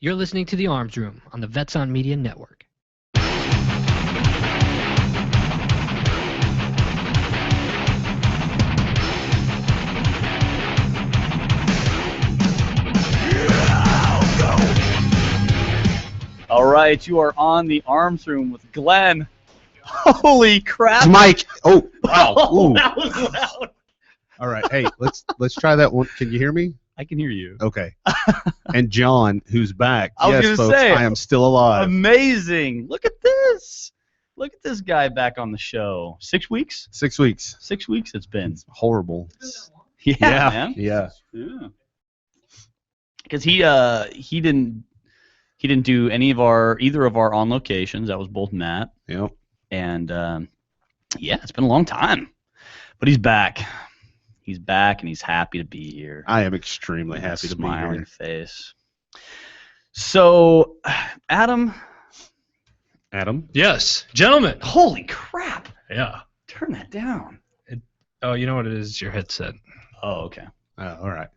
You're listening to The Arms Room on the Vets on Media Network. All right, you are on The Arms Room with Glenn. Holy crap! It's Mike. Oh, wow. Oh, that was loud. All right. Hey, let's try that one. Can you hear me? I can hear you. Okay. And John, who's back. I was yes, gonna folks, say, I am still alive. Amazing. Look at this. Look at this guy back on the show. 6 weeks? 6 weeks. 6 weeks it's been. It's horrible. Yeah, man. Yeah. Because he didn't do either of our on locations. That was both Matt. Yep. And yeah, it's been a long time. But he's back. He's back and he's happy to be here. I am extremely happy to be Smiling here. face. So, Adam. Yes, gentlemen. Holy crap. Yeah. Turn that down. Oh, you know what it is? It's your headset. Oh, okay. All right.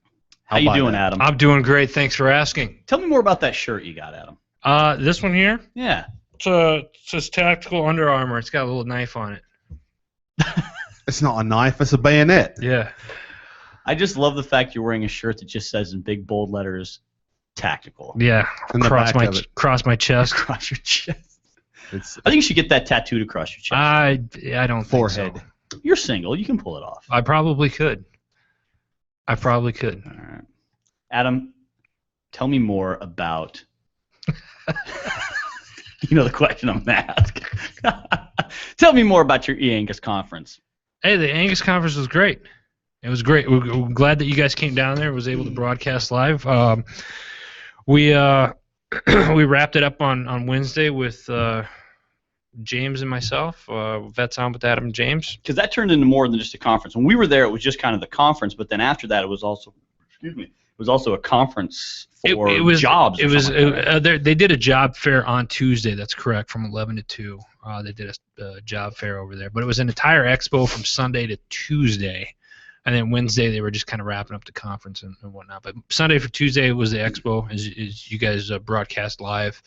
How you doing, Adam? I'm doing great. Thanks for asking. Tell me more about that shirt you got, Adam. This one here? Yeah. It says Tactical Under Armour. It's got a little knife on it. It's not a knife. It's a bayonet. Yeah. I just love the fact you're wearing a shirt that just says in big bold letters, Tactical. Yeah. And the Cross back of it. my chest. Across your chest. It's I think you should get that tattooed across your chest. I don't forehead. think so. You're single. You can pull it off. I probably could. All right. Adam, tell me more about you know the question I'm going to ask. Tell me more about your E-Angus conference. Hey, the Angus conference was great. It was great. We're glad that you guys came down there. Was able to broadcast live. We wrapped it up on Wednesday with James and myself. Vets on with Adam and James. Because that turned into more than just a conference. When we were there, it was just kind of the conference. But then after that, it was also a conference for jobs. They did a job fair on Tuesday. That's correct, from 11 to 2. They did a job fair over there. But it was an entire expo from Sunday to Tuesday. And then Wednesday, they were just kind of wrapping up the conference and whatnot. But Sunday for Tuesday was the expo, as you guys broadcast live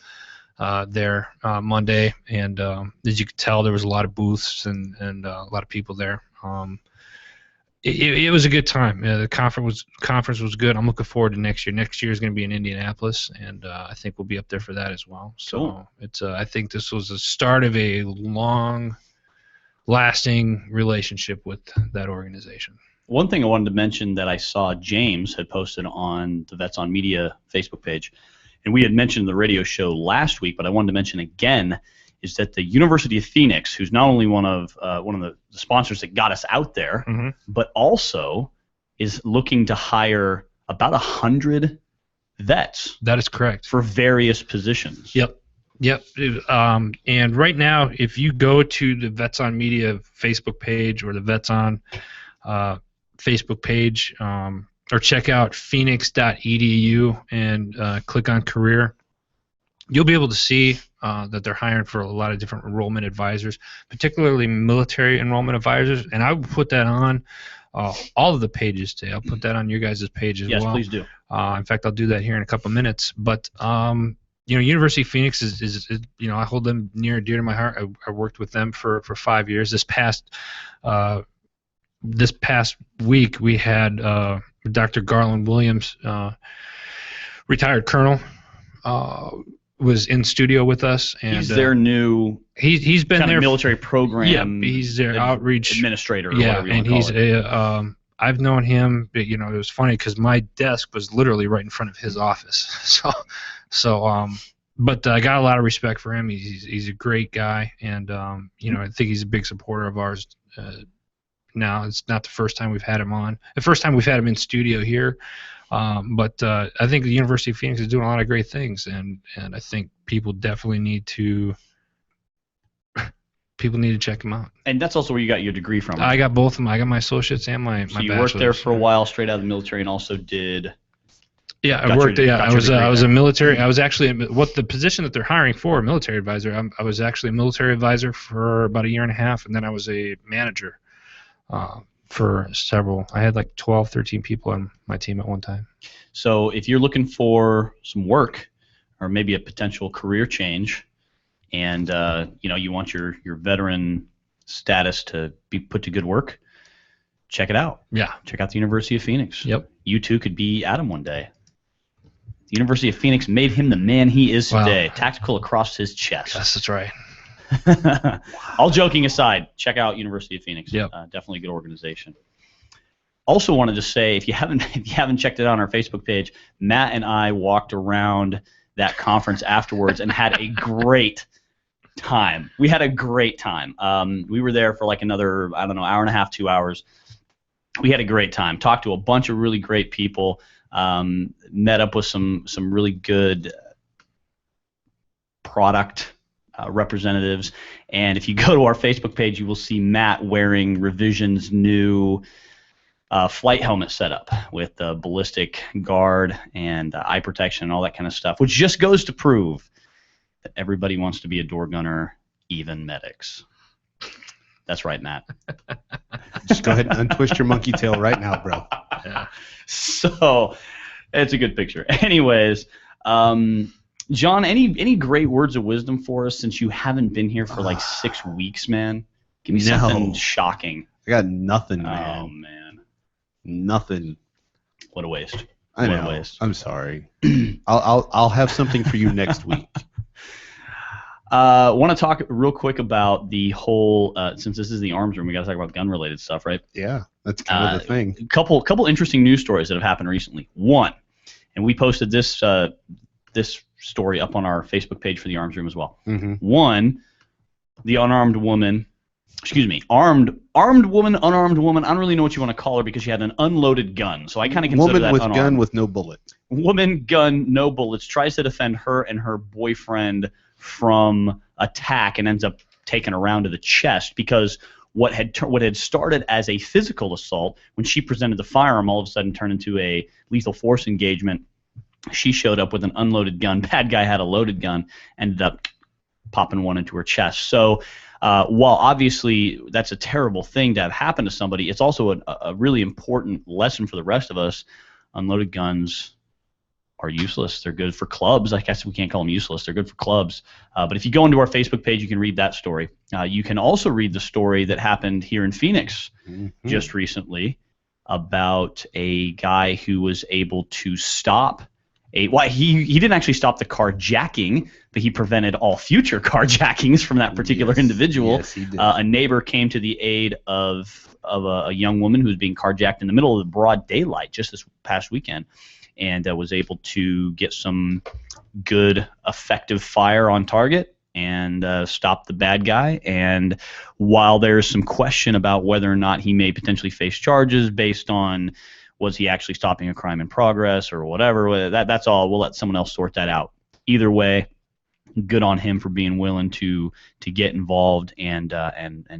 there Monday. And as you could tell, there was a lot of booths and a lot of people there. It was a good time. The conference was good. I'm looking forward to next year. Next year is going to be in Indianapolis, and I think we'll be up there for that as well. So cool. It's I think this was the start of a long-lasting relationship with that organization. One thing I wanted to mention that I saw James had posted on the Vets on Media Facebook page, and we had mentioned the radio show last week, but I wanted to mention again, is that the University of Phoenix, who's not only one of the sponsors that got us out there, but also is looking to hire about 100 vets. That is correct. For various positions. Yep. And right now, if you go to the Vets on Media Facebook page or the Vets on Facebook page, or check out phoenix.edu and click on career, you'll be able to see that they're hiring for a lot of different enrollment advisors, particularly military enrollment advisors. And I would put that on all of the pages today. I'll put that on your guys' page as well. Yes, please do. In fact, I'll do that here in a couple minutes. But University of Phoenix is I hold them near and dear to my heart. I worked with them for 5 years. This past week, we had Dr. Garland Williams, retired colonel, was in studio with us, and he's their new. He's been kind there of military program. Yeah, he's their outreach administrator. Or yeah, whatever you and want to call it. I've known him. But, it was funny because my desk was literally right in front of his office. But I got a lot of respect for him. He's a great guy, and I think he's a big supporter of ours. Now it's not the first time we've had him on. The first time we've had him in studio here. But I think the University of Phoenix is doing a lot of great things, and I think people definitely need to check them out. And that's also where you got your degree from. I got both of them. I got my associates and my so you bachelor's. worked there for a while, straight out of the military, and also did. Yeah, I worked. I was a military. I was actually the position that they're hiring for, a military advisor. I was actually a military advisor for about a year and a half, and then I was a manager for several. I had like 12, 13 people on my team at one time. So if you're looking for some work or maybe a potential career change, and you want your veteran status to be put to good work, check it out. Yeah. Check out the University of Phoenix. Yep. You too could be Adam one day. The University of Phoenix made him the man he is today. Wow. Tactical across his chest. Yes, that's right. All joking aside, check out University of Phoenix. Yep. Definitely a good organization. Also wanted to say, if you haven't checked it out on our Facebook page, Matt and I walked around that conference afterwards and had a great time. We had a great time. We were there for like another, hour and a half, 2 hours. We had a great time. Talked to a bunch of really great people. Met up with some really good product representatives. And if you go to our Facebook page, you will see Matt wearing Revision's new flight helmet setup with the ballistic guard and eye protection and all that kind of stuff, which just goes to prove that everybody wants to be a door gunner, even medics. That's right, Matt. Just go ahead and untwist your monkey tail right now, bro. Yeah. So it's a good picture. Anyways, John, any great words of wisdom for us since you haven't been here for like 6 weeks, man? Give me something shocking. I got nothing, man. Oh, man. Nothing. What a waste. I know. What a waste. I'm sorry. I'll have something for you next week. Want to talk real quick about the whole, since this is the arms room, we got to talk about gun-related stuff, right? Yeah, that's kind of the thing. Couple interesting news stories that have happened recently. One, and we posted this story up on our Facebook page for the arms room as well. Mm-hmm. One, the armed woman, unarmed woman. I don't really know what you want to call her because she had an unloaded gun. So I kind of consider woman that with unarmed. Gun with no bullet. Woman, gun, no bullets, tries to defend her and her boyfriend from attack and ends up taken around to the chest because what had started as a physical assault, when she presented the firearm, all of a sudden turned into a lethal force engagement. She showed up with an unloaded gun. Bad guy had a loaded gun, ended up popping one into her chest. So while obviously that's a terrible thing to have happen to somebody, it's also a really important lesson for the rest of us. Unloaded guns are useless. They're good for clubs. I guess we can't call them useless. They're good for clubs. But if you go into our Facebook page, you can read that story. You can also read the story that happened here in Phoenix just recently about a guy who was able to stop he didn't actually stop the carjacking, but he prevented all future carjackings from that particular individual. Yes, he did. A neighbor came to the aid of a young woman who was being carjacked in the middle of the broad daylight just this past weekend, and was able to get some good, effective fire on target and stop the bad guy. And while there's some question about whether or not he may potentially face charges based on was he actually stopping a crime in progress or whatever, that's all. We'll let someone else sort that out. Either way, good on him for being willing to get involved and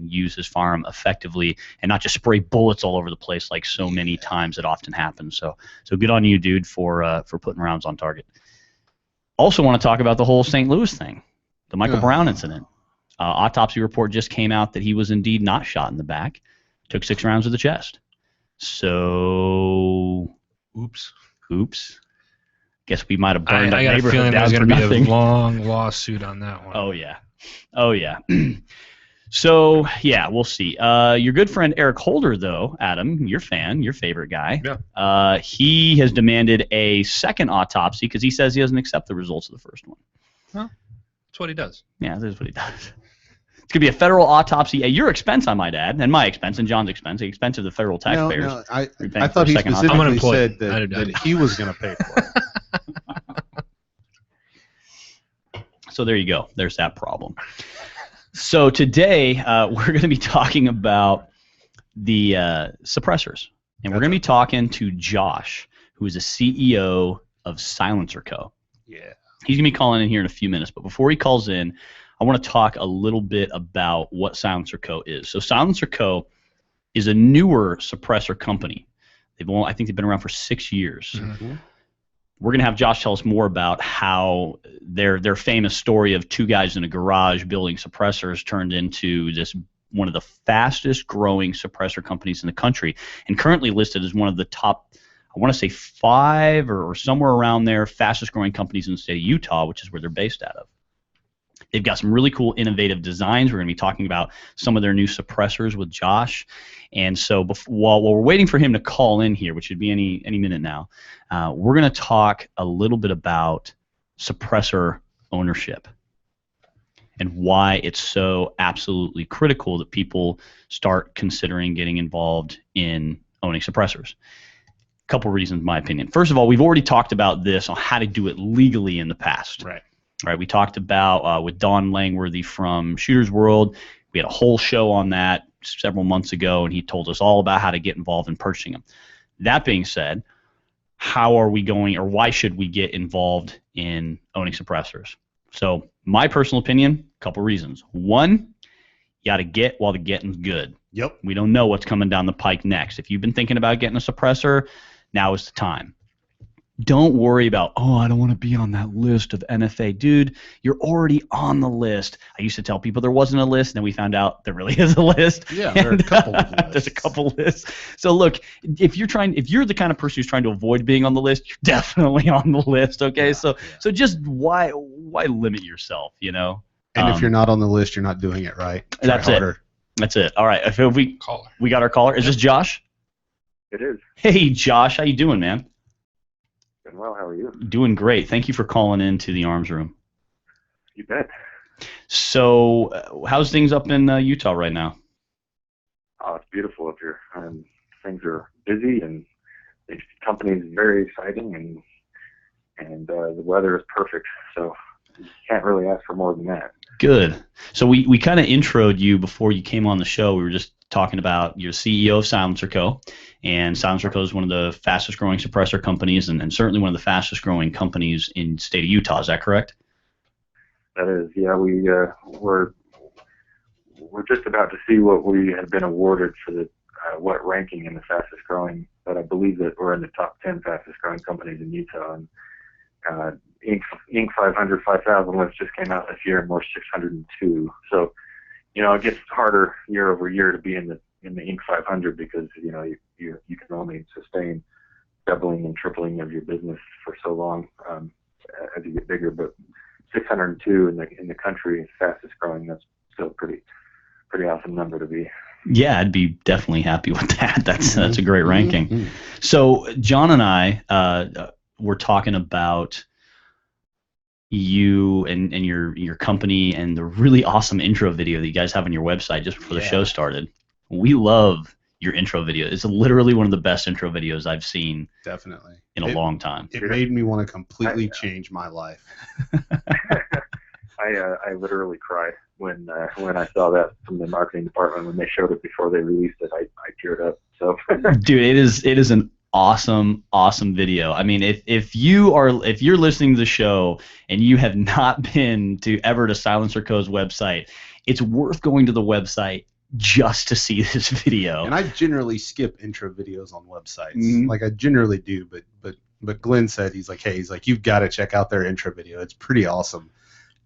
use his firearm effectively and not just spray bullets all over the place like so many times it often happens. So good on you, dude, for putting rounds on target. Also want to talk about the whole St. Louis thing, the Michael Brown incident. Autopsy report just came out that he was indeed not shot in the back. Took 6 rounds to the chest. So, oops. Guess we might have burned that neighborhood down. I got a feeling there's going to be a long lawsuit on that one. Oh yeah. So yeah, we'll see. Your good friend Eric Holder, though, Adam, your favorite guy. Yeah. He has demanded a second autopsy because he says he doesn't accept the results of the first one. Well, that's what he does. Yeah, that's what he does. It's going to be a federal autopsy at your expense, I might add, and my expense, and John's expense, the expense of the federal taxpayers. No, I thought he specifically said that he was going to pay for it. So there you go. There's that problem. So today we're going to be talking about the suppressors, and we're going to be talking to Josh, who is the CEO of SilencerCo. Yeah. He's going to be calling in here in a few minutes, but before he calls in, I want to talk a little bit about what SilencerCo is. So SilencerCo is a newer suppressor company. I think they've been around for 6 years. Mm-hmm. We're going to have Josh tell us more about how their famous story of 2 guys in a garage building suppressors turned into this one of the fastest growing suppressor companies in the country, and currently listed as one of the top, I want to say 5 or somewhere around there, fastest growing companies in the state of Utah, which is where they're based out of. They've got some really cool innovative designs. We're going to be talking about some of their new suppressors with Josh. And so while we're waiting for him to call in here, which should be any minute now, we're going to talk a little bit about suppressor ownership and why it's so absolutely critical that people start considering getting involved in owning suppressors. A couple reasons, in my opinion. First of all, we've already talked about this on how to do it legally in the past. Right, we talked about with Don Langworthy from Shooter's World. We had a whole show on that several months ago, and he told us all about how to get involved in purchasing them. That being said, how are we going, or why should we get involved in owning suppressors? So my personal opinion, a couple reasons. One, you got to get while the getting's good. Yep. We don't know what's coming down the pike next. If you've been thinking about getting a suppressor, now is the time. Don't worry about, I don't want to be on that list of NFA. Dude, you're already on the list. I used to tell people there wasn't a list, and then we found out there really is a list. Yeah, there are a couple of lists. There's a couple lists. So look, if you're the kind of person who's trying to avoid being on the list, you're definitely on the list, okay? So just why limit yourself, you know? And if you're not on the list, you're not doing it right. Try harder. That's it. All right. If we got our caller. Is this Josh? It is. Hey, Josh. How you doing, man? Doing well. How are you? Doing great. Thank you for calling into the Arms Room. You bet. So, how's things up in Utah right now? Oh, it's beautiful up here. Things are busy, and the company is very exciting, and the weather is perfect. So, you can't really ask for more than that. Good. So we kind of introed you before you came on the show. We were just talking about you're CEO of SilencerCo, and SilencerCo is one of the fastest growing suppressor companies, and certainly one of the fastest growing companies in the state of Utah. Is that correct? That is, yeah. We're just about to see what we have been awarded for the what ranking in the fastest growing. But I believe that we're in the top 10 fastest growing companies in Utah, and Inc. 500, 5,000 list just came out this year, and we're 602. So, it gets harder year over year to be in the Inc. 500 because you can only sustain doubling and tripling of your business for so long as you get bigger. But 602 in the country is fastest growing. That's still a pretty awesome number to be. Yeah, I'd be definitely happy with that. That's a great ranking. Mm-hmm. So John and I were talking about you and your company and the really awesome intro video that you guys have on your website just before the show started. We love your intro video. It's literally one of the best intro videos I've seen in a long time. It made me want to completely change my life. I literally cried when I saw that from the marketing department when they showed it before they released it. I teared up. So dude, it is an awesome video. I mean, if you're listening to the show and you have not been to SilencerCo's website, it's worth going to the website just to see this video. And I generally skip intro videos on websites. Mm-hmm. Like I generally do, but Glenn said he's like you've got to check out their intro video. It's pretty awesome.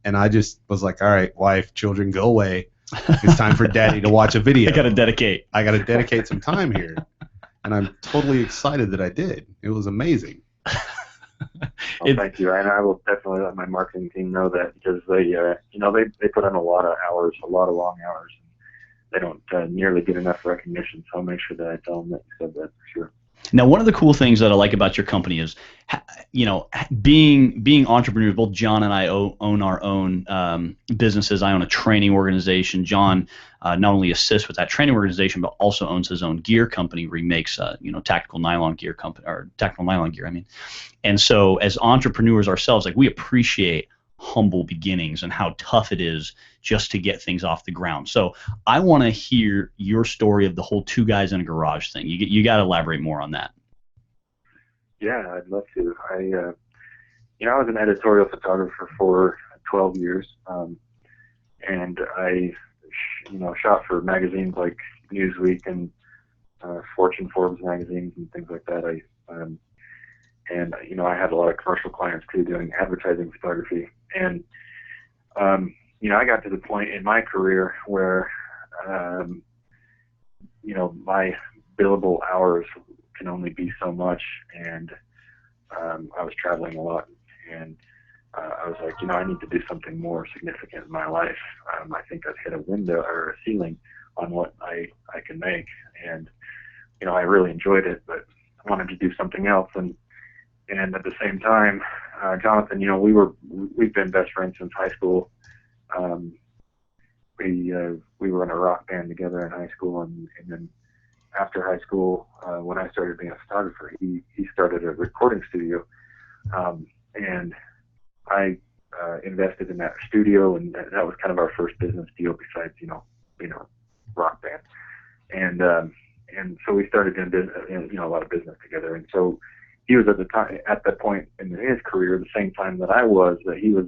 And I just was like, all right, wife, children, go away. It's time for Daddy to watch a video. I got to dedicate some time here. And I'm totally excited that I did. It was amazing. Well, thank you. And I will definitely let my marketing team know that because they put in a lot of hours, a lot of long hours. They don't nearly get enough recognition, so I'll make sure that I tell them that you said that for sure. Now, one of the cool things that I like about your company is, being entrepreneurs. Both John and I own our own businesses. I own a training organization. John not only assists with that training organization, but also owns his own gear company where he makes tactical nylon gear. I mean, and so as entrepreneurs ourselves, we appreciate humble beginnings and how tough it is just to get things off the ground. So I want to hear your story of the whole two guys in a garage thing. You got to elaborate more on that. Yeah, I'd love to. I was an editorial photographer for 12 years, and I, shot for magazines like Newsweek and Fortune, Forbes magazines and things like that. I had a lot of commercial clients too doing advertising photography. And, I got to the point in my career where my billable hours can only be so much, and I was traveling a lot, and I was like, I need to do something more significant in my life. I think I've hit a window or a ceiling on what I can make, and I really enjoyed it, but I wanted to do something else. And at the same time, Jonathan, we've been best friends since high school. We were in a rock band together in high school, and then after high school, when I started being a photographer, he started a recording studio, and I invested in that studio, and that was kind of our first business deal besides being a rock band, and so we started doing business, a lot of business together. And so he was at that point in his career, the same time that I was, that he was,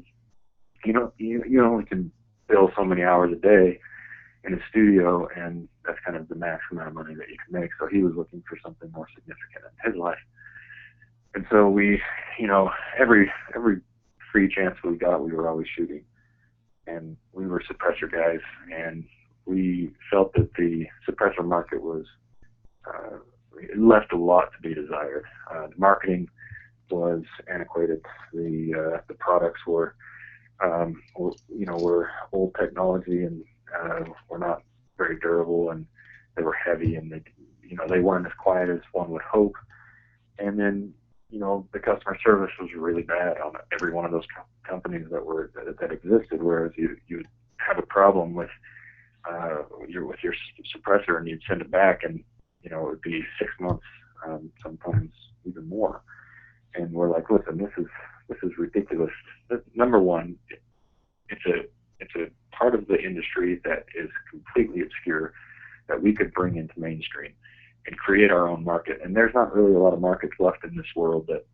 you only can bill so many hours a day in a studio, and that's kind of the max amount of money that you can make. So he was looking for something more significant in his life. And so we, every free chance we got, we were always shooting. And we were suppressor guys, and we felt that the suppressor market was, it left a lot to be desired. The marketing was antiquated. The products were old technology, and were not very durable, and they were heavy, and they weren't as quiet as one would hope. And then the customer service was really bad on every one of those companies that existed. Whereas you would have a problem with your suppressor, and you'd send it back, and it would be 6 months, sometimes even more. And we're like, listen, this is ridiculous. Number one, it's a part of the industry that is completely obscure that we could bring into mainstream and create our own market. And there's not really a lot of markets left in this world that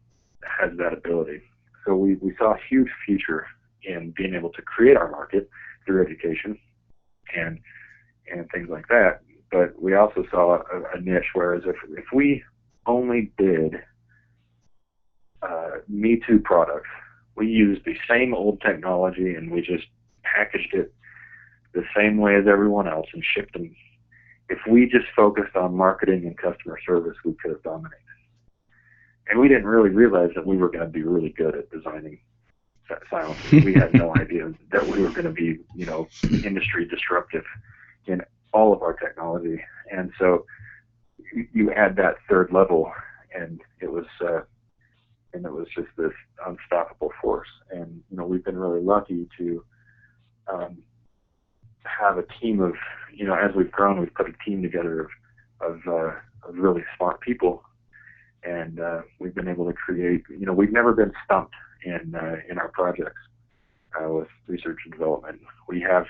has that ability. So we saw a huge future in being able to create our market through education and things like that. But we also saw a niche, whereas if we only did Me Too products, we used the same old technology, and we just packaged it the same way as everyone else and shipped them. If we just focused on marketing and customer service, we could have dominated. And we didn't really realize that we were going to be really good at designing silencers. We had no idea that we were going to be, industry disruptive in all of our technology. And so you add that third level, and it was just this unstoppable force. And we've been really lucky to have a team of, as we've grown, we've put a team together of really smart people, and we've been able to create. We've never been stumped in our projects with research and development. We have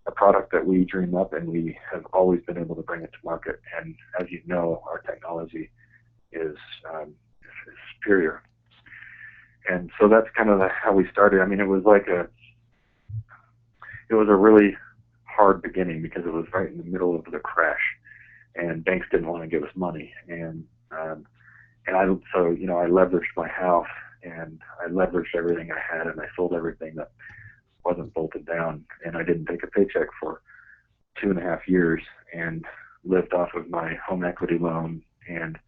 a product that we dream up, and we have always been able to bring it to market. And as you know, our technology is superior. And so that's kind of how we started. I mean, it was a really hard beginning because it was right in the middle of the crash, and banks didn't want to give us money. And I leveraged my house, and I leveraged everything I had, and I sold everything that wasn't bolted down, and I didn't take a paycheck for 2.5 years, and lived off of my home equity loan and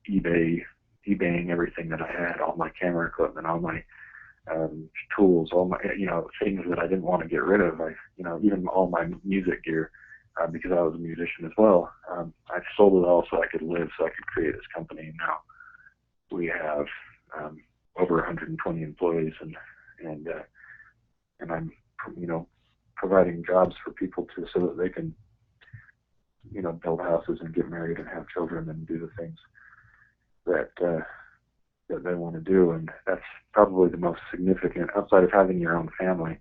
eBaying everything that I had, all my camera equipment, all my tools, all my things that I didn't want to get rid of. Even all my music gear, because I was a musician as well. I sold it all so I could live, so I could create this company. And now we have over 120 employees, and I'm providing jobs for people so that they can build houses and get married and have children and do the things that they want to do. And that's probably the most significant, outside of having your own family.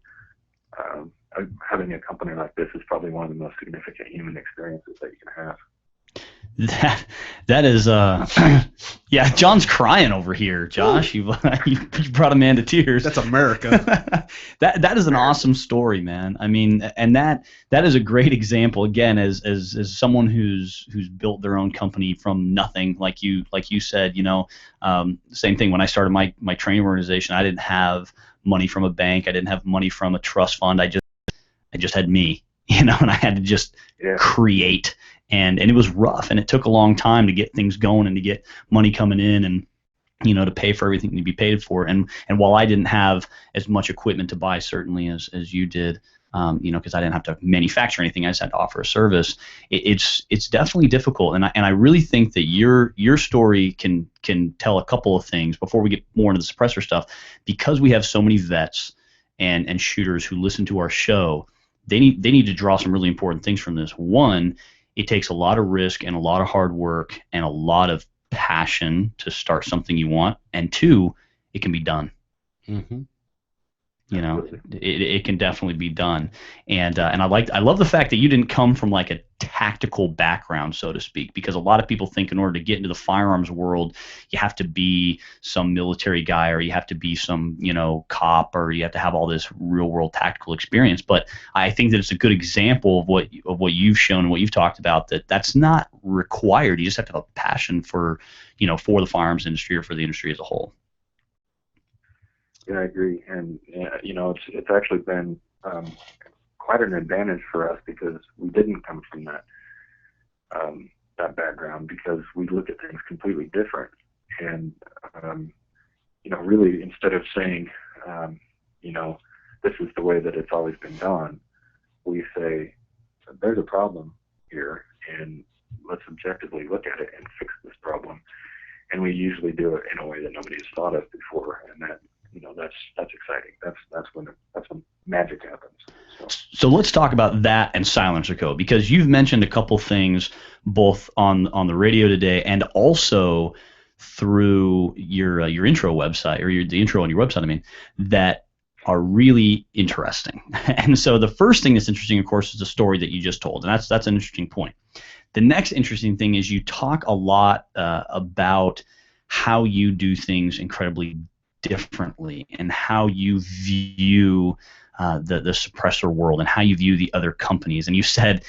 Having a company like this is probably one of the most significant human experiences that you can have. That is yeah, John's crying over here, Josh. You brought a man to tears. That's America. that is an awesome story, man. I mean, and that is a great example, again, as someone who's built their own company from nothing, like you said. Same thing. When I started my training organization, I didn't have money from a bank. I didn't have money from a trust fund. I just had me. and I had to just create, and it was rough, and it took a long time to get things going and to get money coming in, and to pay for everything to be paid for. And while I didn't have as much equipment to buy, certainly as you did, because I didn't have to manufacture anything, I just had to offer a service. It's definitely difficult, and I really think that your story can tell a couple of things before we get more into the suppressor stuff, because we have so many vets and shooters who listen to our show. They need to draw some really important things from this. One, it takes a lot of risk and a lot of hard work and a lot of passion to start something you want, and two, it can be done. Mm-hmm. It can definitely be done, and I love the fact that you didn't come from like a tactical background, so to speak, because a lot of people think in order to get into the firearms world, you have to be some military guy, or you have to be some cop, or you have to have all this real world tactical experience. But I think that it's a good example of what you've shown and what you've talked about, that's not required. You just have to have a passion for for the firearms industry or for the industry as a whole. Yeah, I agree, and it's actually been quite an advantage for us because we didn't come from that background, because we look at things completely different, and really, instead of saying this is the way that it's always been done, we say there's a problem here, and let's objectively look at it and fix this problem. And we usually do it in a way that nobody has thought of before, and that's exciting. That's when magic happens. So let's talk about that and SilencerCo, because you've mentioned a couple things both on the radio today and also through your intro website, or the intro on your website, I mean, that are really interesting. And so the first thing that's interesting, of course, is the story that you just told, and that's an interesting point. The next interesting thing is you talk a lot about how you do things incredibly differently, and how you view the suppressor world, and how you view the other companies. And you said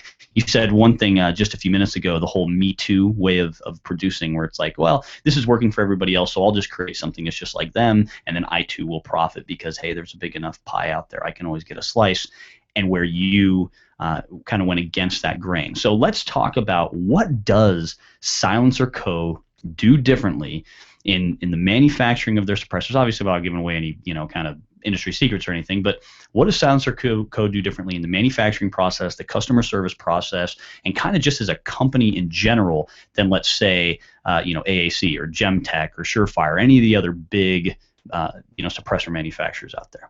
one thing just a few minutes ago, the whole Me Too way of producing, where it's like, well, this is working for everybody else, so I'll just create something that's just like them, and then I too will profit because, hey, there's a big enough pie out there, I can always get a slice. And where you kind of went against that grain. So let's talk about, what does SilencerCo do differently in the manufacturing of their suppressors? Obviously, without giving away any kind of industry secrets or anything, but what does SilencerCo do differently in the manufacturing process, the customer service process, and kind of just as a company in general than, let's say, AAC or Gemtech or Surefire, or any of the other big suppressor manufacturers out there?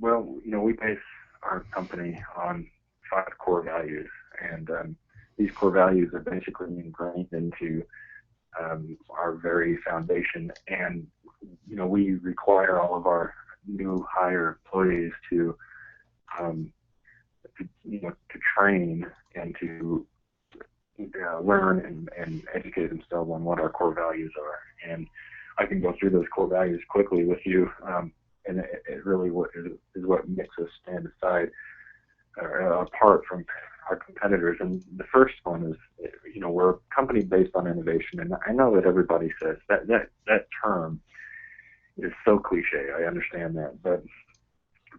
Well, we base our company on 5 core values, and these core values are basically ingrained into our very foundation. And we require all of our new hire employees to train and to learn and educate themselves on what our core values are. And I can go through those core values quickly with you. And it really is what makes us stand aside or apart from our competitors. And the first one is, we're a company based on innovation. And I know that everybody says that term is so cliche. I understand that, but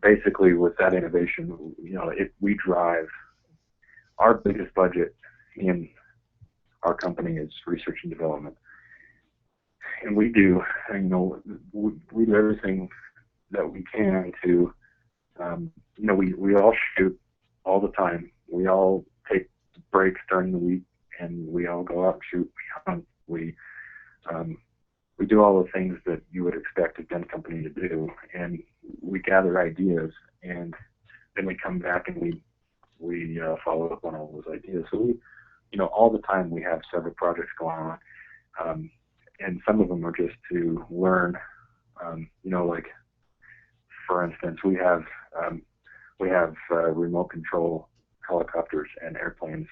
basically with that innovation, we drive our biggest budget in our company is research and development, and we do everything that we can to, we all shoot all the time. We all take breaks during the week, and we all go out and shoot. We hunt. We do all the things that you would expect a gun company to do, and we gather ideas, and then we come back and we follow up on all those ideas. So all the time we have several projects going on, and some of them are just to learn, like, for instance, we have remote control helicopters and airplanes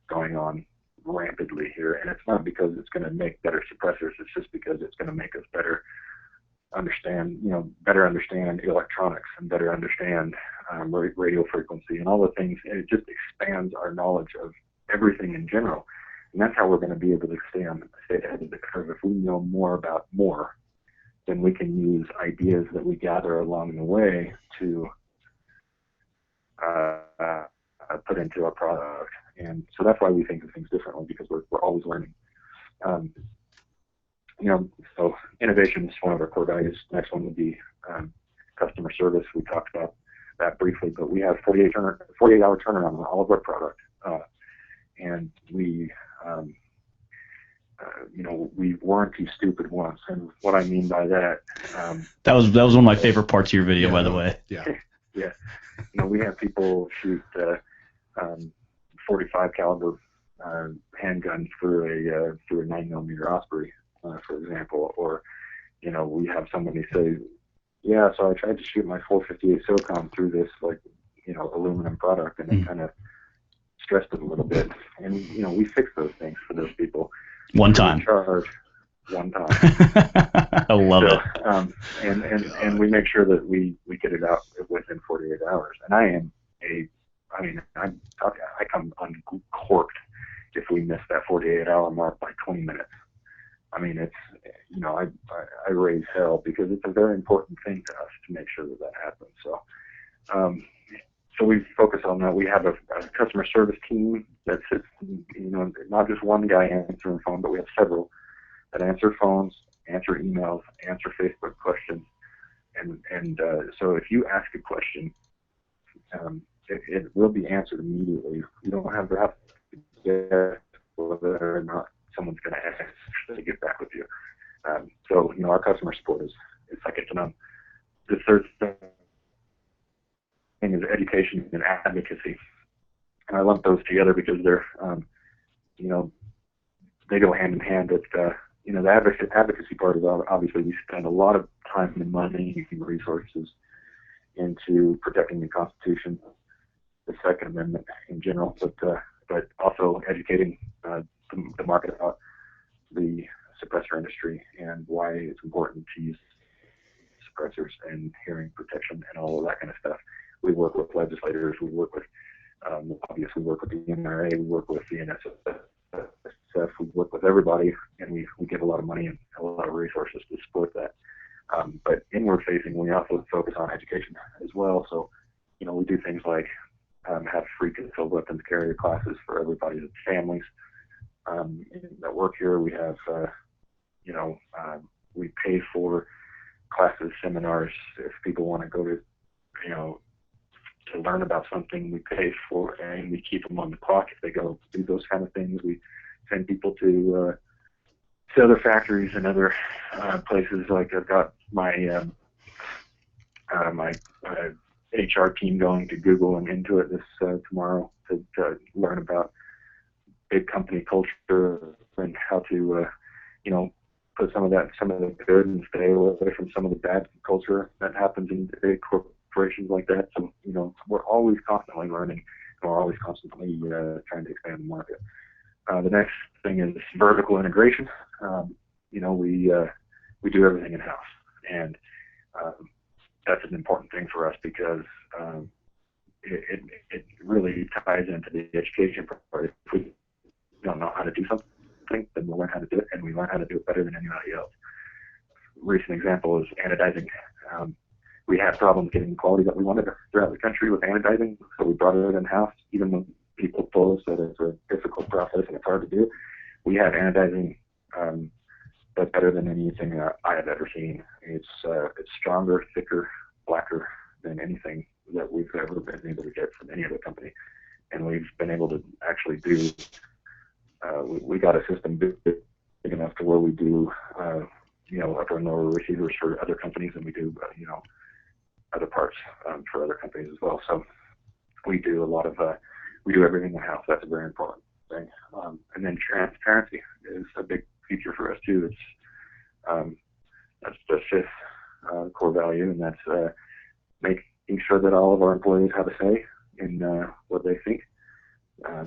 going on rampantly here, and it's not because it's going to make better suppressors. It's just because it's going to make us better understand electronics and better understand radio frequency and all the things. And it just expands our knowledge of everything in general, and that's how we're going to be able to stay ahead of the curve. If we know more about more, then we can use ideas that we gather along the way to put into our product. And so that's why we think of things differently, because we're always learning. So innovation is one of our core values. Next one would be customer service. We talked about that briefly, but we have 48-hour turnaround on all of our product, and we we warranty stupid once. And what I mean by that, that was one of my favorite parts of your video, by the way. Yeah. Yeah. We have people shoot 45 caliber handguns through a 9mm Osprey, for example, or we have somebody say, yeah, so I tried to shoot my 458 SOCOM through this aluminum product, and it kind of stressed it a little bit. And we fix those things for those people. One time. Charge one time. I love it. And we make sure that we get it out within 48 hours. And I come uncorked if we miss that 48-hour mark by 20 minutes. I mean, it's, I raise hell, because it's a very important thing to us to make sure that happens. So, so we focus on that. We have a customer service team that sits, not just one guy answering the phone, but we have several that answer phones, answer emails, answer Facebook questions. And so if you ask a question, it will be answered immediately. You don't have to guess whether or not someone's going to ask to get back with you. So, our customer support is second to none. The third thing is education and advocacy. And I lump those together because they're, they go hand in hand. But, the advocacy part is obviously we spend a lot of time and money and resources into protecting the Constitution, the Second Amendment in general, but also educating the market about the suppressor industry and why it's important to use suppressors and hearing protection and all of that kind of stuff. We work with legislators, we work with lobbyists, we work with the NRA, we work with the NSF, we work with everybody, and we give a lot of money and a lot of resources to support that. But inward facing, we also focus on education as well. So, we do things like have free concealed weapons carrier classes for everybody's families that work here. We have, we pay for classes, seminars. If people want to go to, to learn about something, we pay for, and we keep them on the clock if they go do those kind of things. We send people to other factories and other places. Like I've got my my HR team going to Google and Intuit this tomorrow to learn about big company culture and how to put some of the good and stay away from some of the bad culture that happens in big corporations like that. So we're always constantly learning, and we're always constantly trying to expand the market. The next thing is vertical integration. We do everything in house, and that's an important thing for us because it really ties into the education part. If we don't know how to do something, then we'll learn how to do it, and we learn how to do it better than anybody else. Recent example is anodizing. We had problems getting the quality that we wanted throughout the country with anodizing, so we brought it in-house. Even when people told us that it's a difficult process and it's hard to do, we had anodizing that's better than anything I have ever seen. It's stronger, thicker, blacker than anything that we've ever been able to get from any other company. And we've been able to actually do, we got a system big enough to where we do, upper and lower receivers for other companies, and we do, other parts for other companies as well. So we do a lot of, we do everything in house. That's a very important thing. And then transparency is a big feature for us too. It's that's the fifth core value, and that's making sure that all of our employees have a say in what they think.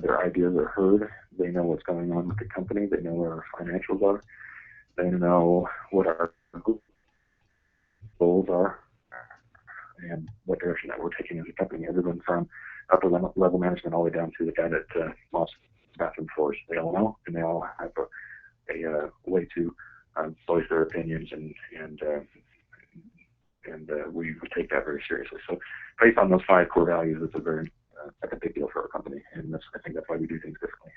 Their ideas are heard. They know what's going on with the company. They know where our financials are. They know what our goals are and what direction that we're taking as a company. Everyone from upper level management all the way down to the guy that mops bathroom floors. They all know, and they all have a way to voice their opinions and we take that very seriously. So based on those 5 core values, it's a big deal for our company, and I think that's why we do things differently.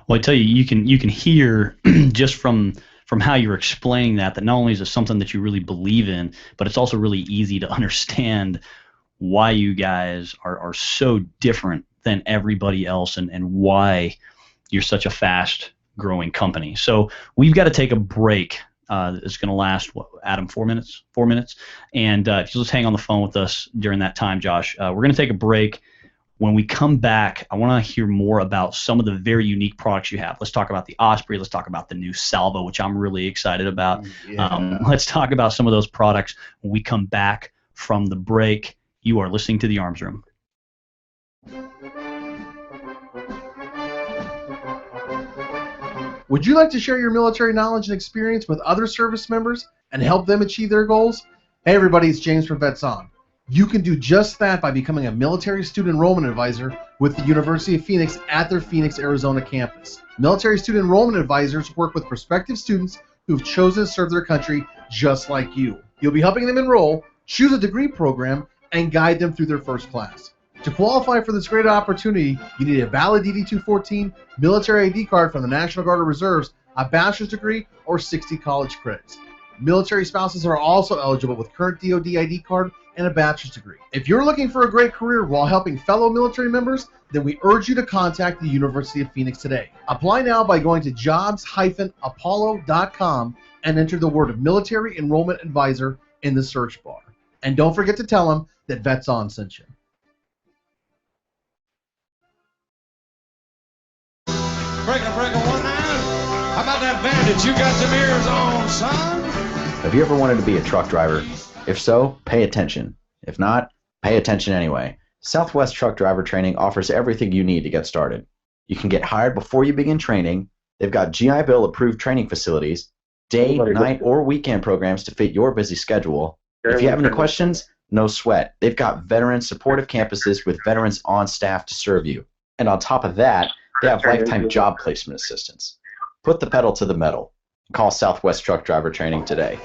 Well, I tell you, you can hear just from how you're explaining that not only is it something that you really believe in, but it's also really easy to understand why you guys are so different than everybody else, and why you're such a fast growing company. So we've got to take a break. It's going to last, what, Adam, 4 minutes? 4 minutes. And if you'll just hang on the phone with us during that time, Josh, we're going to take a break. When we come back, I want to hear more about some of the very unique products you have. Let's talk about the Osprey. Let's talk about the new Salvo, which I'm really excited about. Yeah. Let's talk about some of those products when we come back from the break. You are listening to The Arms Room. Would you like to share your military knowledge and experience with other service members and help them achieve their goals? Hey everybody, it's James from Vets On. You can do just that by becoming a military student enrollment advisor with the University of Phoenix at their Phoenix, Arizona campus. Military student enrollment advisors work with prospective students who've chosen to serve their country just like you. You'll be helping them enroll, choose a degree program, and guide them through their first class. To qualify for this great opportunity, you need a valid DD-214, military ID card from the National Guard or Reserves, a bachelor's degree, or 60 college credits. Military spouses are also eligible with current DoD ID card and a bachelor's degree. If you're looking for a great career while helping fellow military members, then we urge you to contact the University of Phoenix today. Apply now by going to jobs-apollo.com and enter the word Military Enrollment Advisor in the search bar. And don't forget to tell them that Vets On sent you. Breaking 1-9. How about that bandit? You got some ears on, son? Have you ever wanted to be a truck driver? If so, pay attention. If not, pay attention anyway. Southwest Truck Driver Training offers everything you need to get started. You can get hired before you begin training. They've got GI Bill approved training facilities, day, night, or weekend programs to fit your busy schedule. If you have any questions, no sweat. They've got veteran supportive campuses with veterans on staff to serve you. And on top of that, they have lifetime job placement assistance. Put the pedal to the metal. Call Southwest Truck Driver Training today.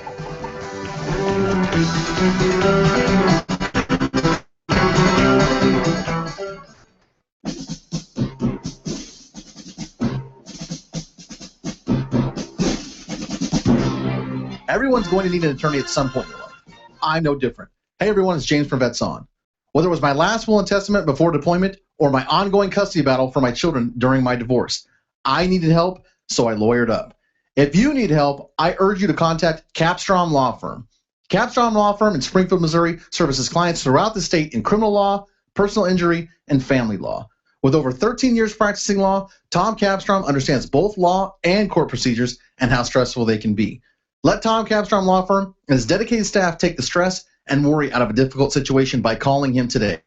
Everyone's going to need an attorney at some point in your life. I'm no different. Hey everyone, it's James from Vets On. Whether it was my last will and testament before deployment or my ongoing custody battle for my children during my divorce, I needed help, so I lawyered up. If you need help, I urge you to contact Capstrom Law Firm. Capstrom Law Firm in Springfield, Missouri services clients throughout the state in criminal law, personal injury, and family law. With over 13 years practicing law, Tom Capstrom understands both law and court procedures and how stressful they can be. Let Tom Capstrom Law Firm and his dedicated staff take the stress and worry out of a difficult situation by calling him today.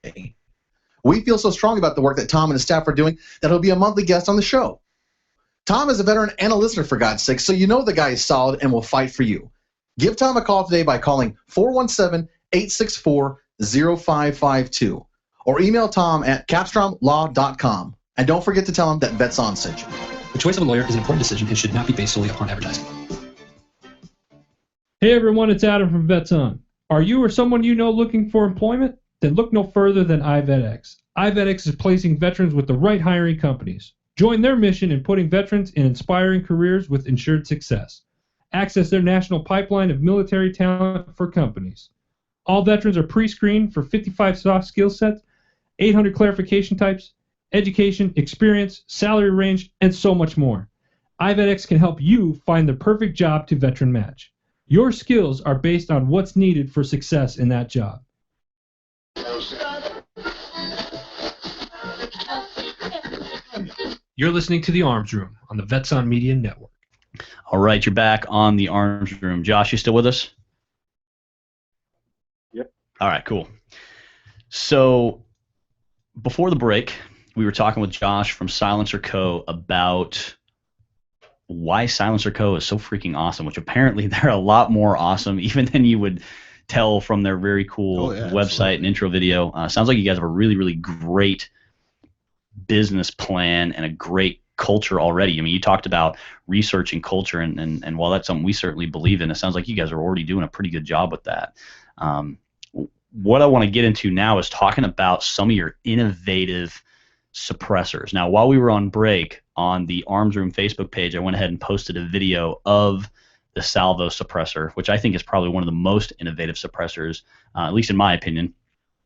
We feel so strong about the work that Tom and his staff are doing that he'll be a monthly guest on the show. Tom is a veteran and a listener, for God's sake, so you know the guy is solid and will fight for you. Give Tom a call today by calling 417-864-0552 or email Tom at capstromlaw.com. And don't forget to tell him that Vets On sent you. The choice of a lawyer is an important decision and should not be based solely upon advertising. Hey everyone, it's Adam from Vets On. Are you or someone you know looking for employment? Then look no further than iVetX. iVetX is placing veterans with the right hiring companies. Join their mission in putting veterans in inspiring careers with ensured success. Access their national pipeline of military talent for companies. All veterans are pre-screened for 55 soft skill sets, 800 clarification types, education, experience, salary range, and so much more. iVetX can help you find the perfect job to veteran match. Your skills are based on what's needed for success in that job. You're listening to The Arms Room on the Vets On Media Network. All right, you're back on The Arms Room. Josh, you still with us? Yep. All right, cool. So before the break, we were talking with Josh from SilencerCo about why SilencerCo is so freaking awesome, which apparently they're a lot more awesome even than you would tell from their very cool website and intro video. Sounds like you guys have a really, really great business plan and a great culture already. I mean, you talked about research and culture, and while that's something we certainly believe in, it sounds like you guys are already doing a pretty good job with that. What I want to get into now is talking about some of your innovative suppressors. Now, while we were on break on the Arms Room Facebook page, I went ahead and posted a video of the Salvo suppressor, which I think is probably one of the most innovative suppressors, at least in my opinion,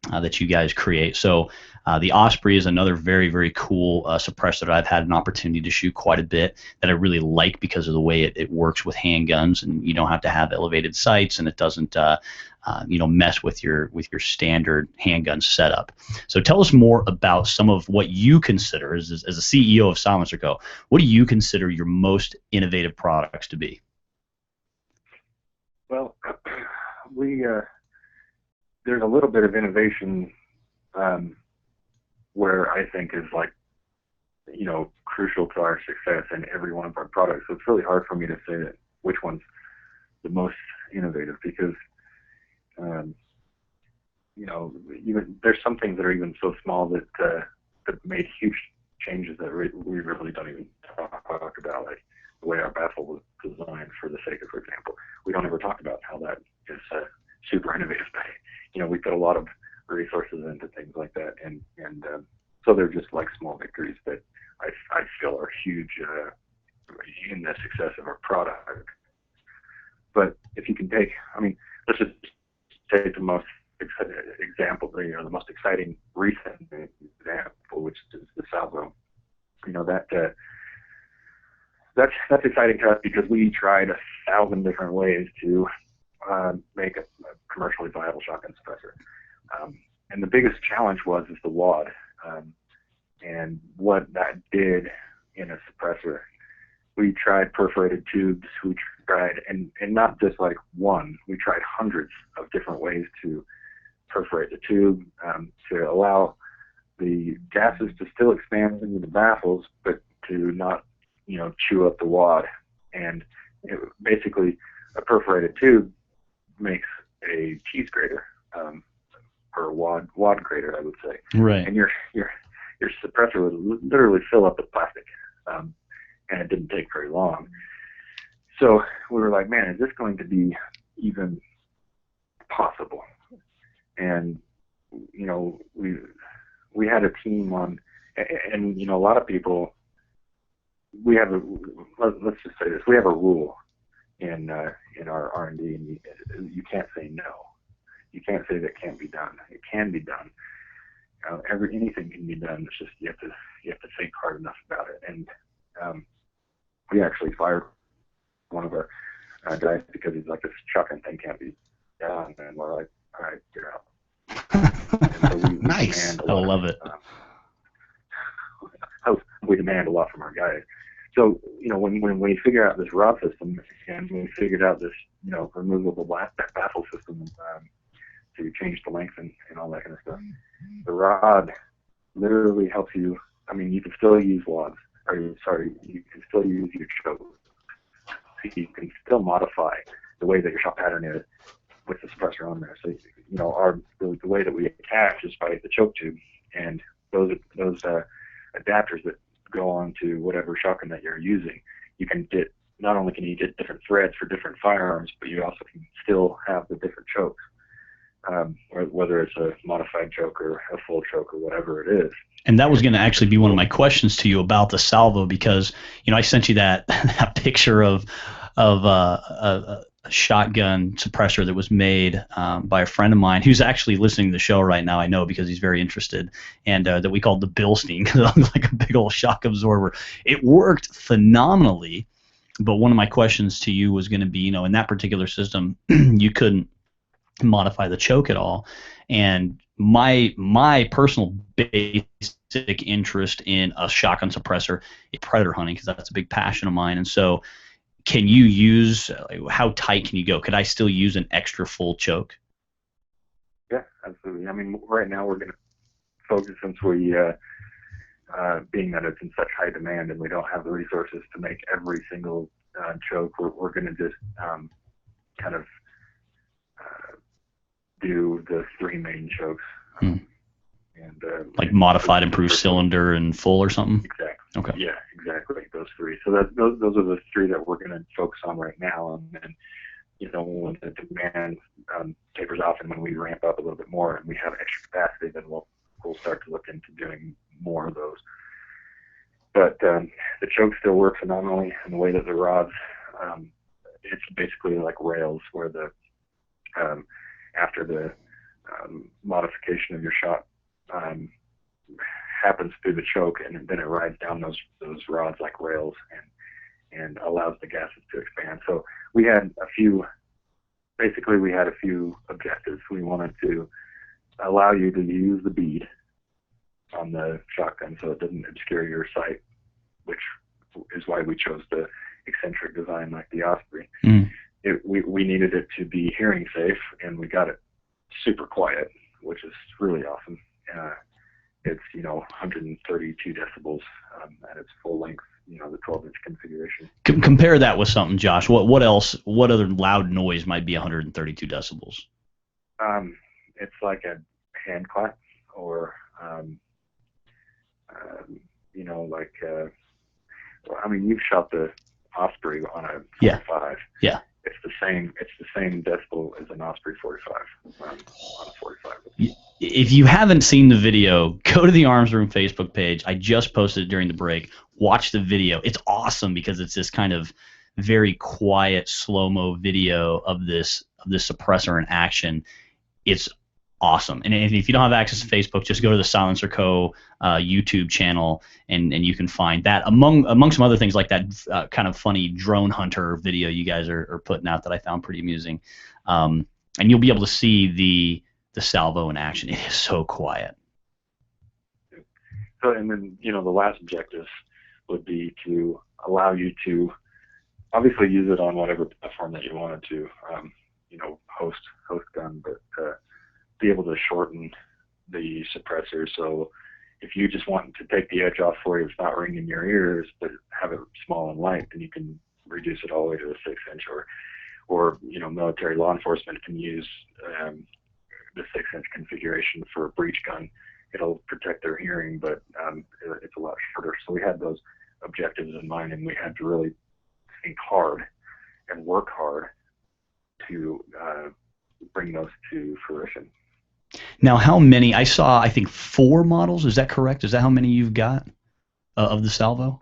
that you guys create. So the Osprey is another very, very cool suppressor that I've had an opportunity to shoot quite a bit that I really like because of the way it works with handguns, and you don't have to have elevated sights, and it doesn't mess with your standard handgun setup. So tell us more about some of what you consider, as a CEO of SilencerCo, what do you consider your most innovative products to be? Well, there's a little bit of innovation where I think is crucial to our success in every one of our products. So it's really hard for me to say that which one's the most innovative, because even there's some things that are even so small that made huge changes that we really don't even talk about, like the way our baffle was designed for the Seiko, for example. We don't ever talk about how that is super innovative. We put a lot of resources into things like that, and so they're just like small victories that I feel are huge in the success of our product. But if you can take, let's just take the most example, the most exciting recent example, which is the Salvo. That's exciting to us because we tried 1,000 different ways to make a commercially viable shotgun suppressor. And the biggest challenge was the wad, and what that did in a suppressor. We tried perforated tubes, we tried, and not just like one, we tried hundreds of different ways to perforate the tube, to allow the gases to still expand into the baffles, but to not, chew up the wad. And basically, a perforated tube makes a cheese grater, or a wad grater, I would say. Right. And your suppressor would literally fill up with plastic, and it didn't take very long. So we were like, man, is this going to be even possible? And we had a team on, and a lot of people. Let's just say this: we have a rule in our R&D, and you can't say no. You can't say that can't be done. It can be done. Anything can be done. It's just you have to think hard enough about it. And we actually fired one of our guys because he's like, this shotgun thing can't be done, and we're like, all right, get out. So Nice. I love it. We demand a lot from our guys. So, when we figure out this rod system, and we figured out this, removable baffle system to change the length and all that kind of stuff, the rod literally helps you. You can still use wads, you can still use your choke. So you can still modify the way that your shot pattern is with the suppressor on there. So, the way that we attach is by the choke tube, and those adapters that go on to whatever shotgun that you're using. You can get, not only can you get different threads for different firearms, but you also can still have the different chokes, whether it's a modified choke or a full choke or whatever it is. And that was going to actually be one of my questions to you about the Salvo, because I sent you that picture of a shotgun suppressor that was made by a friend of mine who's actually listening to the show right now. I know, because he's very interested, and that we called the Bilstein because it looked like a big old shock absorber. It worked phenomenally, but one of my questions to you was going to be, in that particular system, you couldn't modify the choke at all, and my personal basic interest in a shotgun suppressor is predator hunting, because that's a big passion of mine. And so, can you use, how tight can you go? Could I still use an extra full choke? Yeah, absolutely. Right now we're going to focus, since we, being that it's in such high demand and we don't have the resources to make every single choke, we're going to just kind of do the three main chokes. And and like modified, improved cylinder, and full or something. Exactly. Okay. Yeah, exactly. Those three. So those are the three that we're going to focus on right now, and then when the demand tapers off and when we ramp up a little bit more and we have extra capacity, then we'll start to look into doing more of those. But the choke still works phenomenally in the way that the rods, it's basically like rails where the after the modification of your shot happens through the choke, and then it rides down those rods like rails and allows the gases to expand. So we had a few objectives. We wanted to allow you to use the bead on the shotgun so it doesn't obscure your sight, which is why we chose the eccentric design like the Osprey. We needed it to be hearing safe, and we got it super quiet, which is really awesome. It's 132 decibels at its full length, the 12-inch configuration. Compare that with something, Josh. What else? What other loud noise might be 132 decibels? It's like a hand clap, or you've shot the Osprey on a 45. Yeah. It's the same decibel as an Osprey 45 on a 45. If you haven't seen the video, go to the Arms Room Facebook page. I just posted it during the break. Watch the video. It's awesome because it's this kind of very quiet slow-mo video of this suppressor in action. It's awesome. And if you don't have access to Facebook, just go to the SilencerCo YouTube channel, and you can find that among some other things like that kind of funny drone hunter video you guys are putting out that I found pretty amusing. And you'll be able to see the salvo in action. It is so quiet. So, and then the last objective would be to allow you to obviously use it on whatever platform that you wanted to, host gun, but be able to shorten the suppressor. So if you just want to take the edge off for you, it's not ringing your ears, but have it small and light, then you can reduce it all the way to the 6-inch, or military law enforcement can use the 6-inch configuration for a breech gun. It'll protect their hearing, but it's a lot shorter. So we had those objectives in mind, and we had to really think hard and work hard to bring those to fruition. Now, how many? I saw, I think, 4 models. Is that correct? Is that how many you've got of the salvo?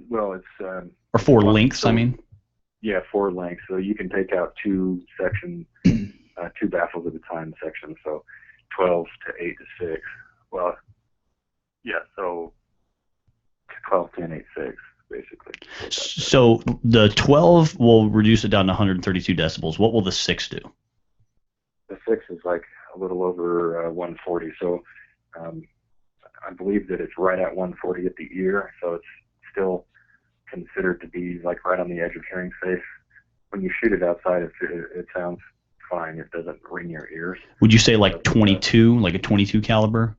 Well, it's or 4 lengths. I mean. Yeah, 4 lengths. So you can take out 2 sections, 2 baffles at a time sections. So 12 to 8 to 6. Well, yeah. So 12, 10, 8, 6, basically. So the 12 will reduce it down to 132 decibels. What will the 6 do? The 6 is like a little over 140. So I believe that it's right at 140 at the ear. So it's still considered to be like right on the edge of hearing safe. When you shoot it outside, it sounds fine. It doesn't ring your ears. Would you say like 22, like a 22 caliber?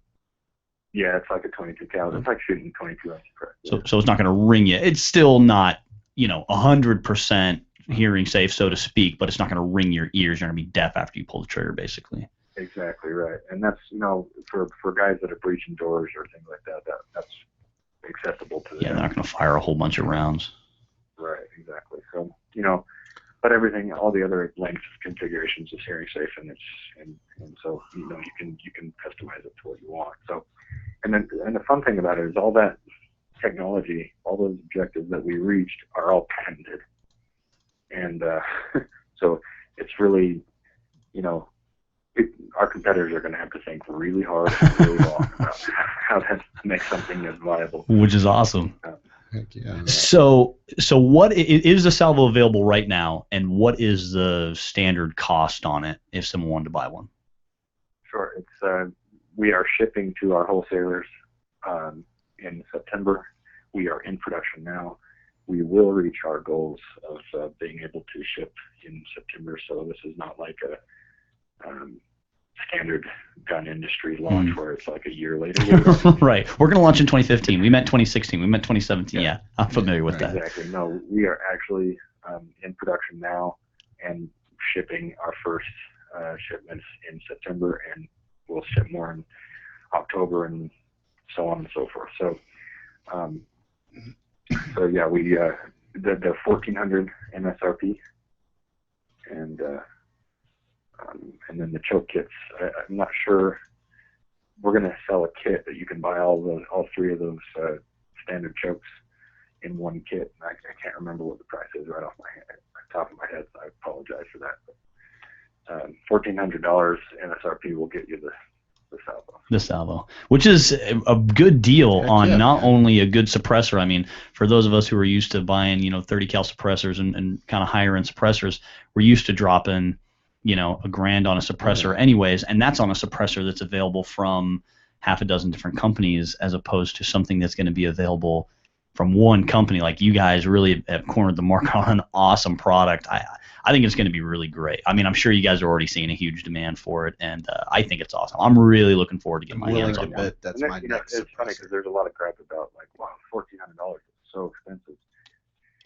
Yeah, it's like a 22 caliber. It's like shooting 22 ounce suppressor. So it's not going to ring you. It's still not 100% hearing safe, so to speak, but it's not going to ring your ears. You're going to be deaf after you pull the trigger, basically. Exactly right. And that's for guys that are breaching doors or things like that, that's acceptable to them. Yeah, they're not going to fire a whole bunch of rounds. Right, exactly. So but everything, all the other lengths configurations is hearing safe, and so you can customize it to what you want. So, and the fun thing about it is all that technology, all those objectives that we reached are all patented, and so it's really, our competitors are going to have to think really hard and really long about how to make something as viable. Which is awesome. Heck yeah. So what is the salvo available right now, and what is the standard cost on it if someone wanted to buy one? Sure. It's we are shipping to our wholesalers in September. We are in production now. We will reach our goals of being able to ship in September. So this is not like a standard gun industry launch where it's like a year later. Right. We're going to launch in 2015. We meant 2016. We meant 2017. Yeah, I'm familiar with that. Exactly. No, we are actually in production now and shipping our first shipments in September, and we'll ship more in October and so on and so forth. So, so yeah, we the 1,400 MSRP, and then the choke kits. I'm not sure. We're going to sell a kit that you can buy all three of those standard chokes in one kit. I can't remember what the price is right off the top of my head, so I apologize for that. But $1,400 MSRP will get you the salvo. The salvo, which is a good deal on not only a good suppressor. I mean, for those of us who are used to buying, 30 cal suppressors and kind of higher end suppressors, we're used to dropping, $1,000 on a suppressor anyways, and that's on a suppressor that's available from half a dozen different companies, as opposed to something that's going to be available from one company. Like, you guys really have cornered the market on an awesome product. I think it's going to be really great. I mean, I'm sure you guys are already seeing a huge demand for it, and I think it's awesome. I'm really looking forward to getting my hands on one. That's my next. It's funny because there's a lot of crap about, like, wow, $1,400 is so expensive.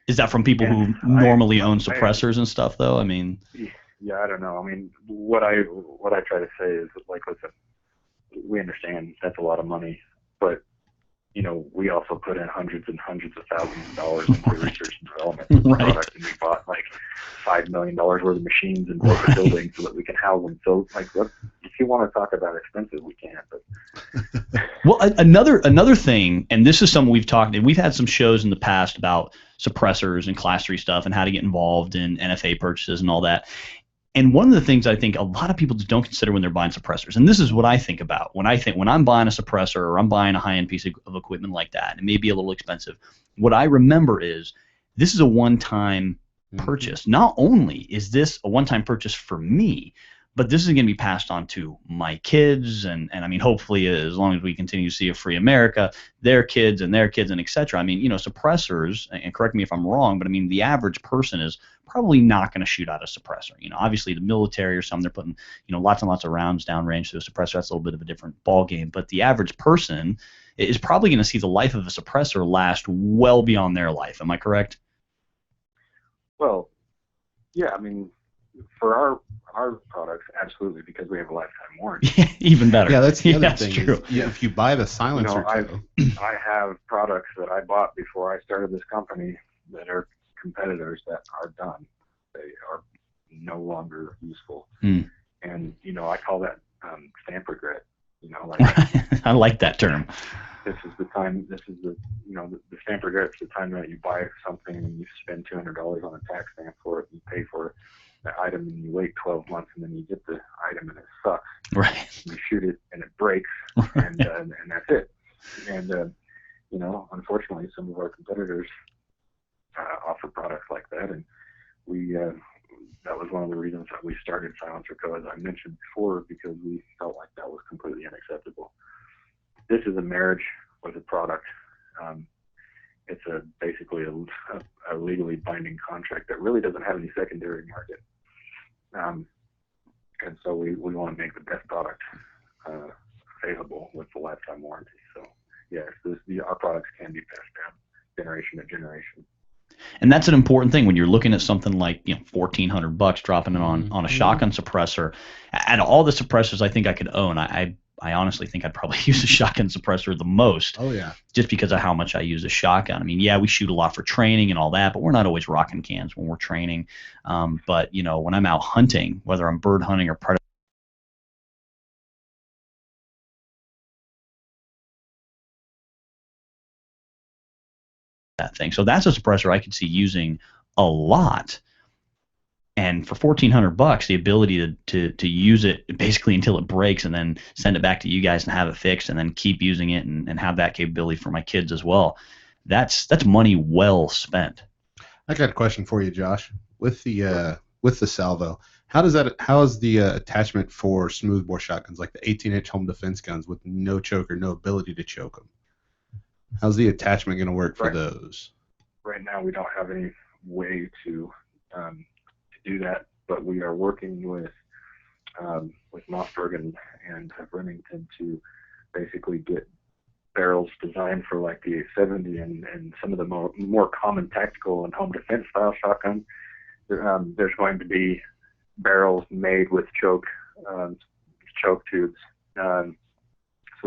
Is that from people who normally own suppressors and stuff, though? I mean, yeah, I don't know. I mean, what I try to say is, like, listen, we understand that's a lot of money, but we also put in hundreds and hundreds of thousands of dollars into research and development of the product, and we bought like $5 million worth of machines and built a building so that we can house them. So, like, look, if you want to talk about expensive, we can. But well, another thing, and this is something we've talked, and we've had some shows in the past about suppressors and Class 3 stuff and how to get involved in NFA purchases and all that. And one of the things I think a lot of people just don't consider when they're buying suppressors, and this is what I think about when I'm buying a suppressor or I'm buying a high-end piece of equipment like that, and it may be a little expensive, what I remember is this is a one-time purchase. Not only is this a one-time purchase for me, but this is going to be passed on to my kids, and I mean, hopefully, as long as we continue to see a free America, their kids and et cetera. I mean, suppressors, and correct me if I'm wrong, but I mean, the average person is probably not going to shoot out a suppressor. Obviously the military or something, they're putting, lots and lots of rounds downrange to a suppressor. That's a little bit of a different ball game. But the average person is probably going to see the life of a suppressor last well beyond their life. Am I correct? Well, yeah, I mean, for our products, absolutely, because we have a lifetime warranty. Even better. Yeah, that's the other thing. True. If you buy the SilencerCo, I have products that I bought before I started this company that are competitors that are done. They are no longer useful. And I call that stamp regret. I like that term. This is the time. This is the the stamp regret is the time that you buy something and you spend $200 on a tax stamp for it, and you pay for the item, and you wait 12 months, and then you get the item and it sucks. Right. You shoot it and it breaks, and that's it. And unfortunately, some of our competitors offer products like that, and we that was one of the reasons that we started SilencerCo, as I mentioned before, because we felt like that was completely unacceptable. This is a marriage with a product. It's basically a legally binding contract that really doesn't have any secondary market. And so we want to make the best product available with the lifetime warranty. So yes, our products can be passed down generation to generation. And that's an important thing when you're looking at something like $1,400 dropping it on a shotgun suppressor. Out of all the suppressors I think I could own, I honestly think I'd probably use a shotgun suppressor the most. Oh yeah. Just because of how much I use a shotgun. I mean, yeah, we shoot a lot for training and all that, but we're not always rocking cans when we're training. But when I'm out hunting, whether I'm bird hunting or predator, that thing. So that's a suppressor I could see using a lot. And for $1,400, the ability to use it basically until it breaks and then send it back to you guys and have it fixed and then keep using it and have that capability for my kids as well. That's money well spent. I got a question for you, Josh. With the salvo, how is the attachment for smoothbore shotguns, like the 18-inch home defense guns with no choker, no ability to choke them? How's the attachment going to work for those? Right now, we don't have any way to do that, but we are working with Mossberg and Remington to basically get barrels designed for like the 870 and some of the more common tactical and home defense style shotguns. There's going to be barrels made with choke tubes, so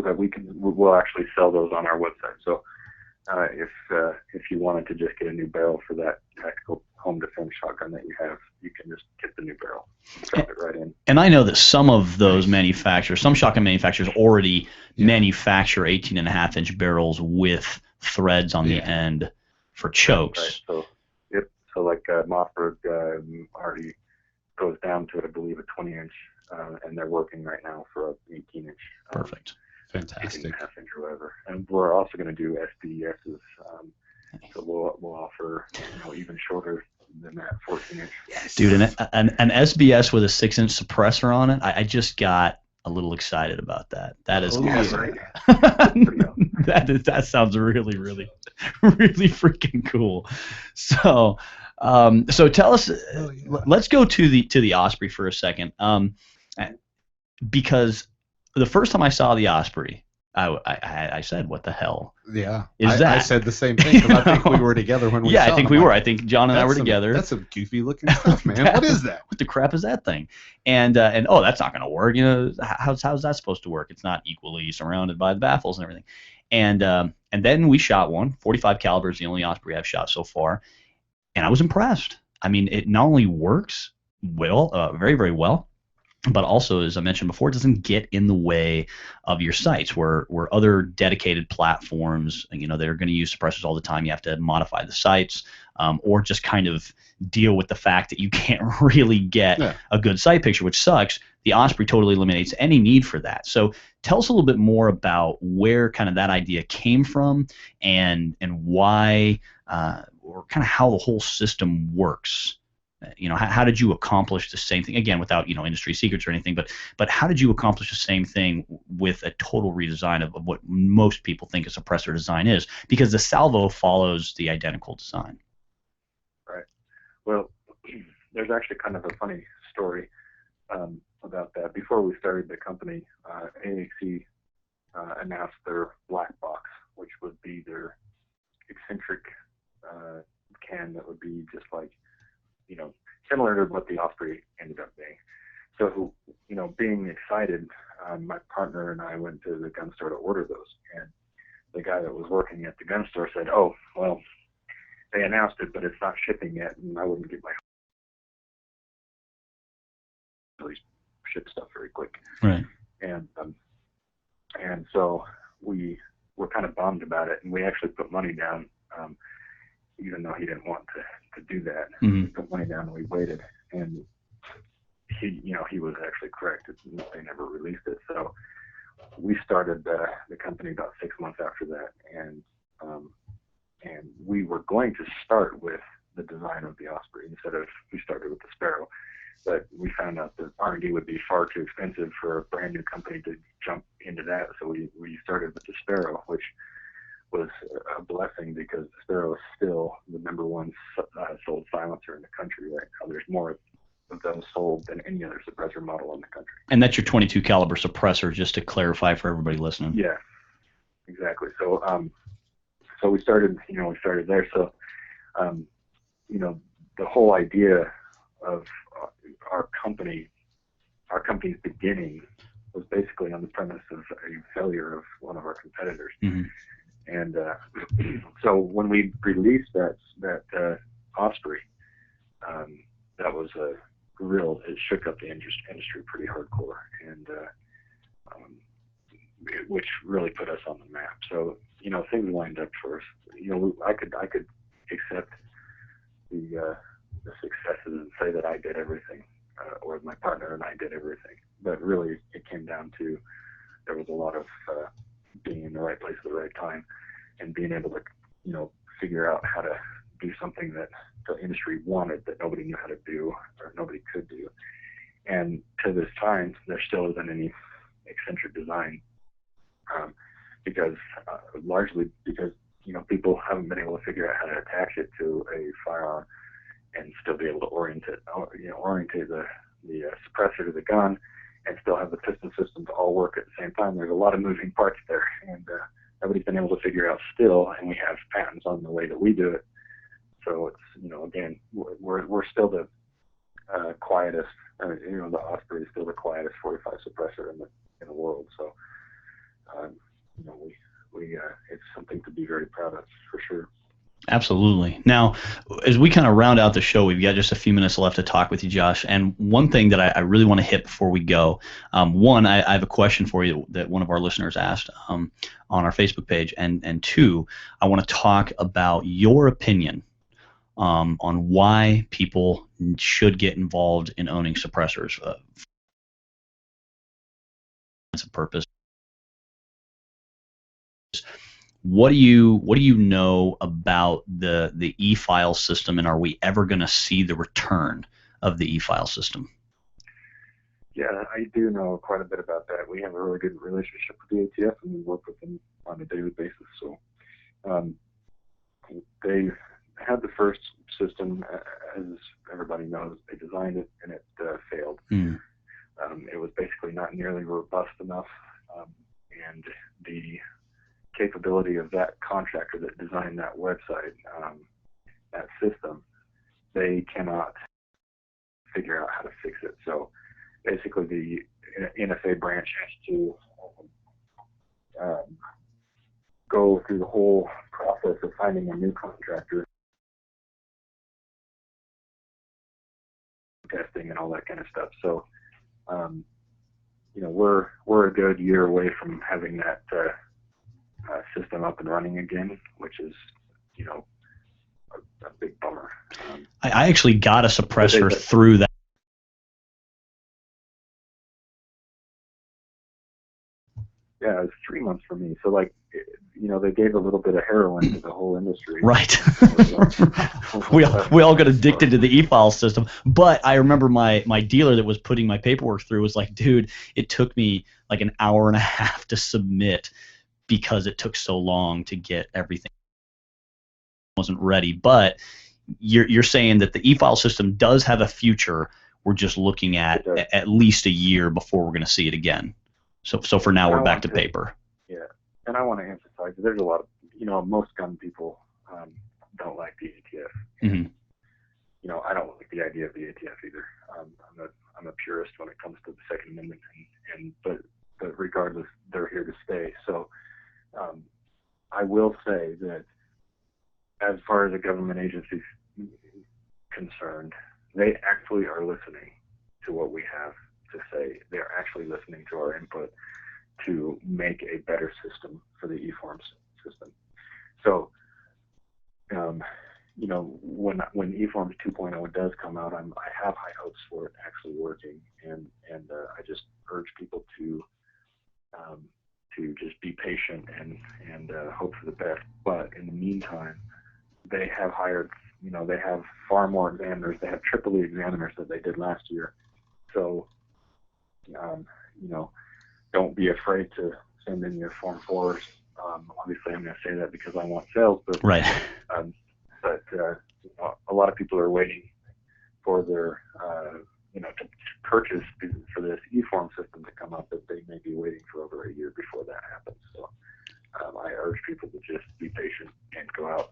that we'll actually sell those on our website. So if you wanted to just get a new barrel for that tactical home defense shotgun that you have, you can just get the new barrel, drop it right in. And I know that some of those manufacturers, some shotgun manufacturers already manufacture 18.5-inch barrels with threads on the end for chokes. Right. So like Mossberg already goes down to, I believe, a 20-inch, and they're working right now for an 18-inch. Perfect. Fantastic. 18.5-inch or whatever. And we're also going to do SBSs. So we'll offer even shorter than that 14-inch. Yes. Dude, an SBS with a 6-inch suppressor on it, I just got a little excited about that. That is awesome. That sounds really, really, really freaking cool. So tell us. Let's go to the Osprey for a second, because the first time I saw the Osprey, I said, "What the hell?" Yeah, is that? I said the same thing because I think we were together when we. Yeah, I think we were. I think John and I were together. That's some goofy looking stuff, man. What is that? What the crap is that thing? And oh, that's not going to work. How's that supposed to work? It's not equally surrounded by the baffles and everything. And then we shot one. 45 caliber is the only Osprey I've shot so far, and I was impressed. I mean, it not only works well, very, very well, but also, as I mentioned before, it doesn't get in the way of your sights where other dedicated platforms, they're going to use suppressors all the time. You have to modify the sights or just kind of deal with the fact that you can't really get a good sight picture, which sucks. The Osprey totally eliminates any need for that. So tell us a little bit more about where kind of that idea came from and why or kind of how the whole system works. How did you accomplish the same thing, again, without industry secrets or anything, but how did you accomplish the same thing with a total redesign of what most people think a suppressor design is? Because the salvo follows the identical design. Right. Well, there's actually kind of a funny story about that. Before we started the company, AAC announced their black box, which would be their eccentric can that would be just like, similar to what the Osprey ended up being. So, being excited, my partner and I went to the gun store to order those. And the guy that was working at the gun store said, "Oh, well, they announced it, but it's not shipping yet, and I wouldn't get my ship stuff very quick." Right. And so we were kind of bummed about it, and we actually put money down, even though he didn't want to do that. Mm-hmm. We put money down and we waited, and he was actually correct. They never released it. So we started the company about 6 months after that, and we were going to start with the design of the Osprey we started with the Sparrow, but we found out that R&D would be far too expensive for a brand new company to jump into that. So we started with the Sparrow, which was a blessing because the Sparrow is still the #1 sold silencer in the country right now. There's more of those sold than any other suppressor model in the country. And that's your 22 caliber suppressor, just to clarify for everybody listening. Yeah, exactly. So so we started there. So the whole idea of our company's beginning was basically on the premise of a failure of one of our competitors. Mm-hmm. And so when we released that Osprey, that was it shook up the industry pretty hardcore, and which really put us on the map. So things lined up for us. I could accept the successes and say that I did everything, or my partner and I did everything, but really it came down to there was a lot of being in the right place at the right time and being able to, figure out how to do something that the industry wanted that nobody knew how to do or nobody could do. And to this time, there still isn't any eccentric design largely because, people haven't been able to figure out how to attach it to a firearm and still be able to orientate the suppressor to the gun and still have the piston systems all work at the same time. There's a lot of moving parts there, and nobody's been able to figure out still, and we have patents on the way that we do it. So it's, again, we're still the quietest, the Osprey is still the quietest 45 suppressor in the world. So it's something to be very proud of for sure. Absolutely. Now, as we kind of round out the show, we've got just a few minutes left to talk with you, Josh. And one thing that I really want to hit before we go, one, I have a question for you that one of our listeners asked on our Facebook page. And two, I want to talk about your opinion on why people should get involved in owning suppressors for purpose. What do you know about the e-file system, and are we ever going to see the return of the e-file system? Yeah, I do know quite a bit about that. We have a really good relationship with the ATF, and we work with them on a daily basis. So they had the first system, as everybody knows. They designed it, and it failed. It was basically not nearly robust enough, and the capability of that contractor that designed that website, that system, they cannot figure out how to fix it. So basically the NFA branch has to go through the whole process of finding a new contractor, testing and all that kind of stuff. So we're a good year away from having that system up and running again, which is a big bummer. I actually got a suppressor through that. Yeah, it was 3 months for me. So they gave a little bit of heroin to the whole industry. Right. we all got addicted to the e-file system. But I remember my dealer that was putting my paperwork through was like, dude, it took me like an hour and a half to submit because it took so long to get everything. Wasn't ready. But you're saying that the e-file system does have a future. We're just looking at least a year before we're going to see it again. So for now, we're back to paper. Yeah, and I want to emphasize that there's a lot of, most gun people don't like the ATF. Mm-hmm. I don't like the idea of the ATF either. I'm a purist when it comes to the Second Amendment, but regardless, they're here to stay. So I will say that as far as the government agencies concerned, they actually are listening to what we have to say. They're actually listening to our input to make a better system for the e-forms system. So, when e-forms 2.0 does come out, I have high hopes for it actually working, and I just urge people to just be patient and hope for the best. But in the meantime, they have hired, they have far more examiners. They have triple the examiners that they did last year. So, don't be afraid to send in your Form 4s. Obviously, I'm going to say that because I want sales, but right. But a lot of people are waiting for their, to purchase for this e-form system to come up, that they may be waiting for over a year before that happens. So I urge people to just be patient and go out,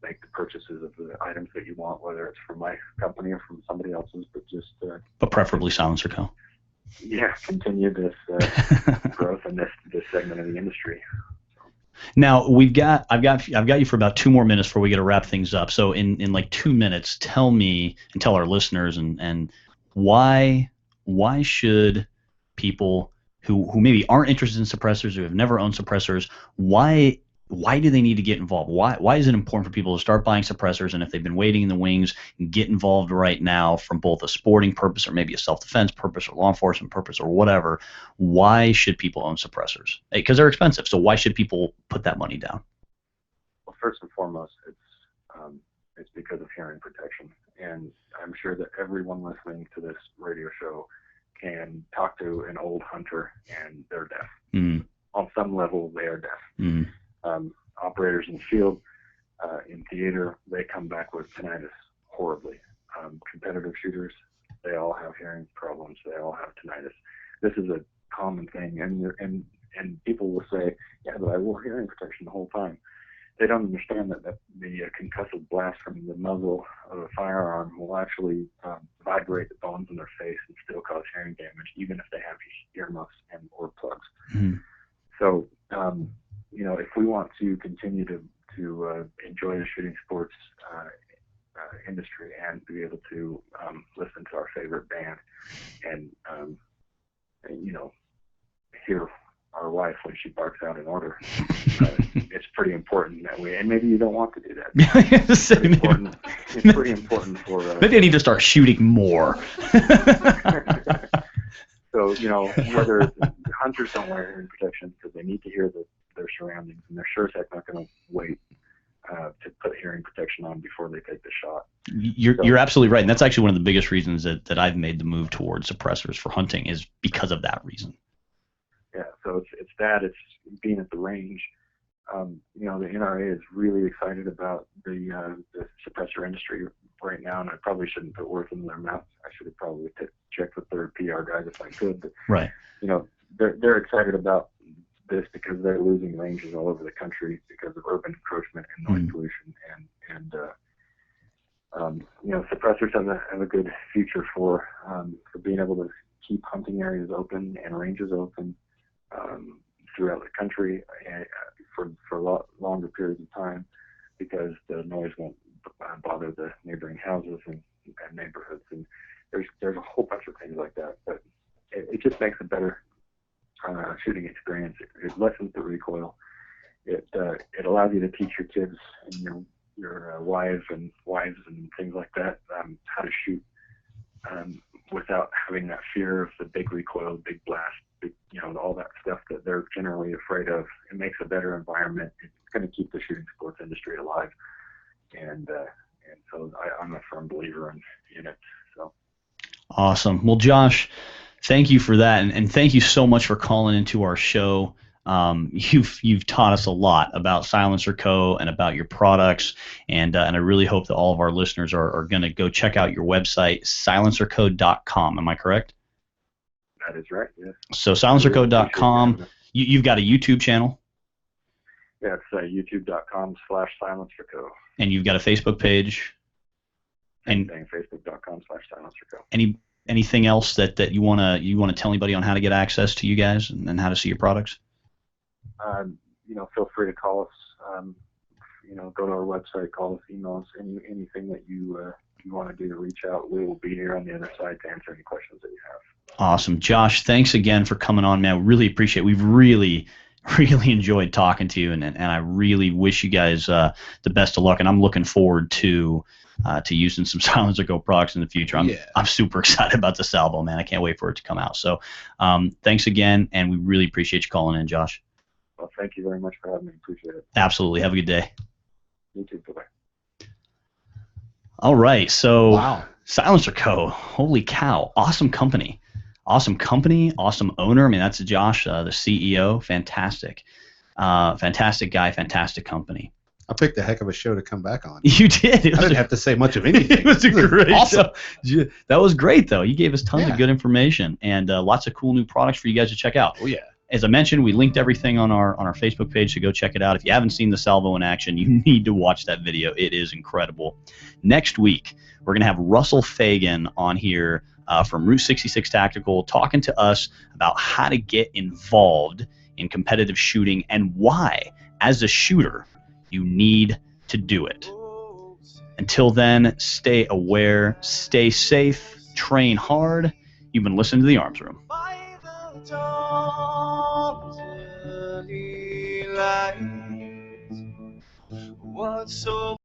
make the purchases of the items that you want, whether it's from my company or from somebody else's, but just but preferably SilencerCo. Yeah, continue this growth in this segment of the industry. Now I've got you for about 2 more minutes before we get to wrap things up. So in like 2 minutes, tell me and tell our listeners and why should people who maybe aren't interested in suppressors, who have never owned suppressors, why do they need to get involved? Why is it important for people to start buying suppressors? And if they've been waiting in the wings, get involved right now from both a sporting purpose or maybe a self-defense purpose or law enforcement purpose or whatever. Why should people own suppressors? Because they're expensive. So why should people put that money down? Well, first and foremost, it's because of hearing protection. And I'm sure that everyone listening to this radio show can talk to an old hunter and they're deaf. Mm. On some level, they are deaf. Mm. Operators in the field, in theater, they come back with tinnitus horribly. Competitive shooters, they all have hearing problems. They all have tinnitus. This is a common thing, and people will say, "Yeah, but I wore hearing protection the whole time." They don't understand that the concussive blast from the muzzle of a firearm will actually vibrate the bones in their face and still cause hearing damage, even if they have earmuffs or plugs. Mm-hmm. So want to continue to enjoy the shooting sports industry and be able to listen to our favorite band and hear our wife when she barks out an order. It's pretty important that and maybe you don't want to do that. It's pretty important for. Maybe I need to start shooting more. So whether hunters don't wear hearing protection because they need to hear their surroundings, and they're sure as heck not going to wait to put hearing protection on before they take the shot. You're absolutely right, and that's actually one of the biggest reasons that I've made the move towards suppressors for hunting is because of that reason. Yeah, so it's that, it's being at the range. The NRA is really excited about the suppressor industry right now, and I probably shouldn't put words in their mouth. I should have probably checked with their PR guys if I could. But, right. They're excited about this because they're losing ranges all over the country because of urban encroachment and noise pollution, and suppressors have a good future for being able to keep hunting areas open and ranges open throughout the country for longer periods of time, because the noise won't bother the neighboring houses and neighborhoods. And there's a whole bunch of things like that, but it just makes a better shooting experience. It lessens the recoil. It allows you to teach your kids and your wives and things like that how to shoot without having that fear of the big recoil, big blast, all that stuff that they're generally afraid of. It makes a better environment. It's going to keep the shooting sports industry alive, and so I'm a firm believer in it. So awesome. Well, Josh, thank you for that, and thank you so much for calling into our show. You've taught us a lot about SilencerCo and about your products, and I really hope that all of our listeners are going to go check out your website, SilencerCo.com. Am I correct? That is right, yes. So SilencerCo.com, you've got a YouTube channel? Yeah, it's youtube.com/SilencerCo. And you've got a Facebook page? And Facebook.com/SilencerCo. Anything else that you wanna tell anybody on how to get access to you guys and how to see your products? Feel free to call us. Go to our website, call us, email us, anything that you want to do to reach out. We will be here on the other side to answer any questions that you have. Awesome. Josh, thanks again for coming on, man. Really appreciate it. We've really enjoyed talking to you, and I really wish you guys the best of luck, and I'm looking forward to using some SilencerCo products in the future. I'm super excited about the salvo, man. I can't wait for it to come out. So thanks again, and we really appreciate you calling in, Josh. Well, thank you very much for having me. Appreciate it. Absolutely. Have a good day. You too. Bye-bye. All right. So wow. SilencerCo, holy cow. Awesome company. Awesome owner. I mean, that's Josh, the CEO. Fantastic. Fantastic guy, fantastic company. I picked a heck of a show to come back on. You did. I didn't have to say much of anything. It was a great awesome show. That was great, though. You gave us tons of good information and lots of cool new products for you guys to check out. Oh, yeah. As I mentioned, we linked everything on our Facebook page, so go check it out. If you haven't seen the salvo in action, you need to watch that video. It is incredible. Next week, we're going to have Russell Fagan on here from Route 66 Tactical talking to us about how to get involved in competitive shooting and why, as a shooter, you need to do it. Until then, stay aware, stay safe, train hard. You've been listening to The Arms Room. What's so